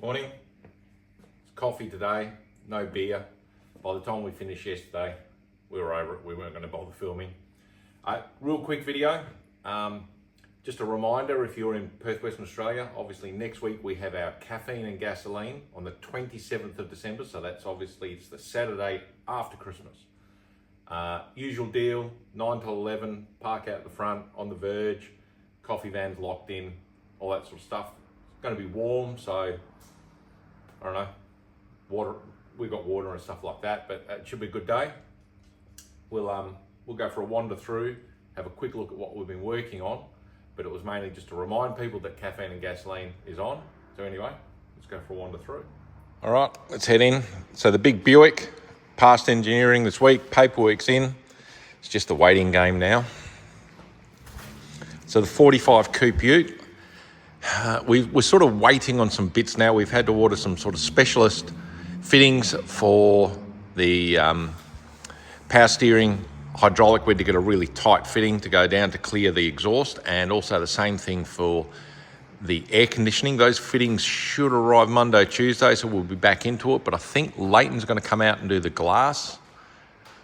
Morning. It's coffee today, no beer. By the time we finished yesterday, we were over it. We weren't going to bother filming. Real quick video. Just a reminder, if you're in Perth, Western Australia, obviously next week we have our Caffeine and Gasoline on the 27th of December. So that's obviously, it's the Saturday after Christmas. Usual deal, 9 to 11, park out the front on the verge, coffee vans locked in, all that sort of stuff. It's going to be warm, so I don't know, water. We've got water and stuff like that, but it should be a good day. We'll go for a wander through, have a quick look at what we've been working on, but it was mainly just to remind people that Caffeine and Gasoline is on. So anyway, let's go for a wander through. All right, let's head in. So the big Buick passed engineering this week, paperwork's in. It's just a waiting game now. So the 45 Coupe Ute, we're sort of waiting on some bits now. We've had to order some sort of specialist fittings for the power steering hydraulic. We had to get a really tight fitting to go down to clear the exhaust, and also the same thing for the air conditioning. Those fittings should arrive Monday, Tuesday, so we'll be back into it. But I think Leighton's going to come out and do the glass,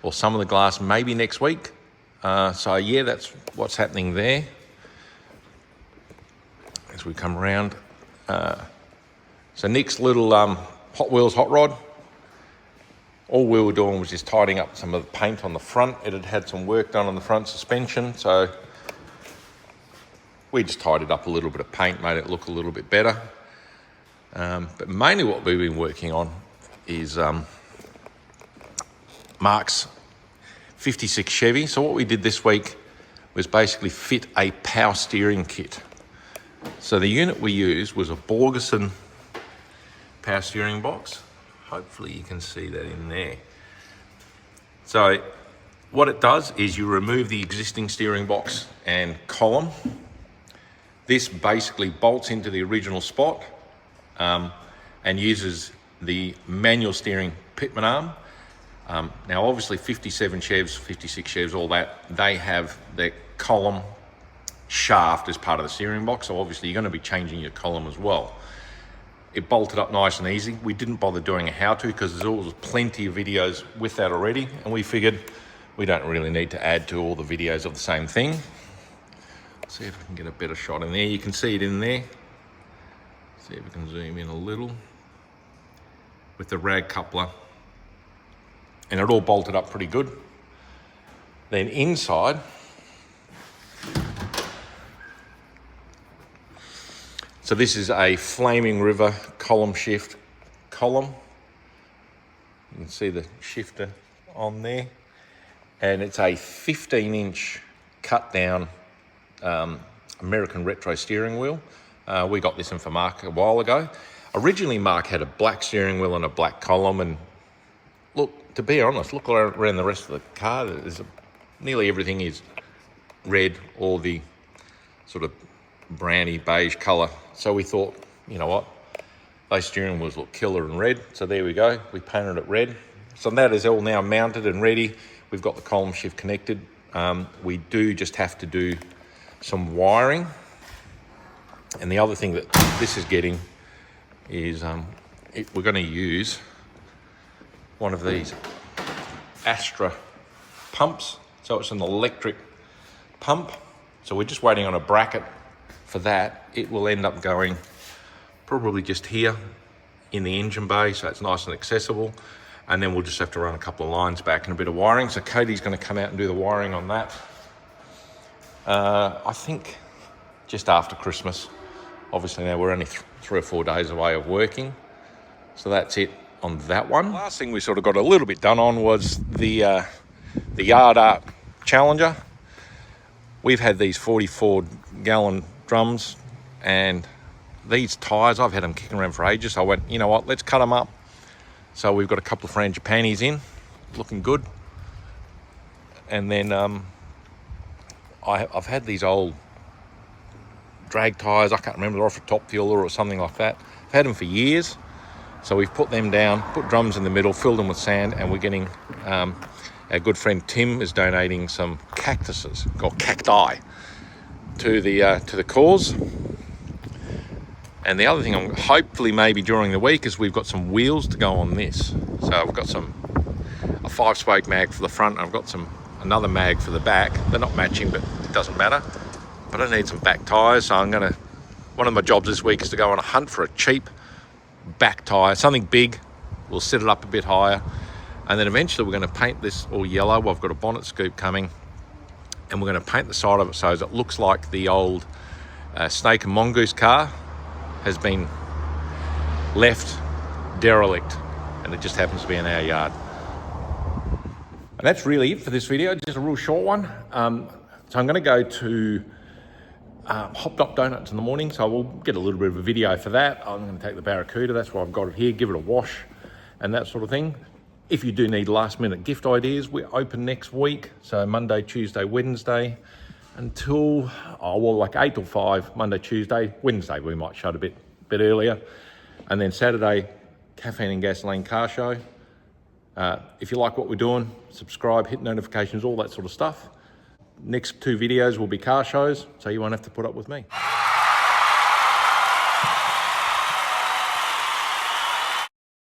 or some of the glass, maybe next week. So yeah, that's what's happening there. As we come around, so Nick's little Hot Wheels hot rod, all we were doing was just tidying up some of the paint on the front. It had had some work done on the front suspension, so we just tidied up a little bit of paint, made it look a little bit better. But mainly what we've been working on is Mark's 56 Chevy. So what we did this week was basically fit a power steering kit. So the unit we used was a Borgeson power steering box. Hopefully you can see that in there. So what it does is you remove the existing steering box and column. This basically bolts into the original spot and uses the manual steering pitman arm. Now obviously 57 Chevs, 56 Chevs, all that, they have their column shaft as part of the steering box, so obviously you're going to be changing your column as well. It bolted up nice and easy. We didn't bother doing a how-to because there's always plenty of videos with that already, and we figured we don't really need to add to all the videos of the same thing. Let's see if we can get a better shot in there. You can see it in there. See if we can zoom in a little with the rag coupler, and it all bolted up pretty good. Then inside, so this is a Flaming River column shift column. You can see the shifter on there. And it's a 15-inch cut down American retro steering wheel. We got this in for Mark a while ago. Originally Mark had a black steering wheel and a black column, and look, to be honest, look around the rest of the car, nearly everything is red, or the sort of browny beige colour. So we thought, you know what, those steering wheels look killer in red. So there we go, we painted it red. So that is all now mounted and ready. We've got the column shift connected. We do just have to do some wiring. And the other thing that this is getting is we're going to use one of these Astra pumps. So it's an electric pump. So we're just waiting on a bracket for that. It will end up going probably just here in the engine bay, so it's nice and accessible. And then we'll just have to run a couple of lines back and a bit of wiring. So Katie's going to come out and do the wiring on that. I think just after Christmas. Obviously now we're only 3 or 4 days away of working. So that's it on that one. Last thing we sort of got a little bit done on was the Yard Art Challenger. We've had these 44-gallon drums, and these tyres, I've had them kicking around for ages. So I went, you know what, let's cut them up. So we've got a couple of frangipanis in, looking good. And then I've had these old drag tyres, I can't remember, they're off a Top Fueler or something like that. I've had them for years. So we've put them down, put drums in the middle, filled them with sand, and we're getting, our good friend Tim is donating some cactuses, or cacti, to the cause. And the other thing, I'm hopefully maybe during the week, is we've got some wheels to go on this. So I've got a 5-spoke mag for the front, and I've got another mag for the back. They're not matching, but it doesn't matter. But I need some back tyres, so one of my jobs this week is to go on a hunt for a cheap back tyre, something big. We'll set it up a bit higher, and then eventually we're going to paint this all yellow. I've got a bonnet scoop coming, and we're going to paint the side of it so it looks like the old snake and mongoose car has been left derelict, and it just happens to be in our yard. And that's really it for this video, just a real short one. So I'm going to go to Hop Dop Donuts in the morning, so we'll get a little bit of a video for that. I'm going to take the Barracuda, that's why I've got it here, give it a wash and that sort of thing. If you do need last minute gift ideas, we're open next week, so Monday, Tuesday, Wednesday, until like 8 till 5, Monday, Tuesday. Wednesday we might shut a bit earlier, and then Saturday, Caffeine and Gasoline car show. If you like what we're doing, subscribe, hit notifications, all that sort of stuff. Next 2 videos will be car shows, so you won't have to put up with me.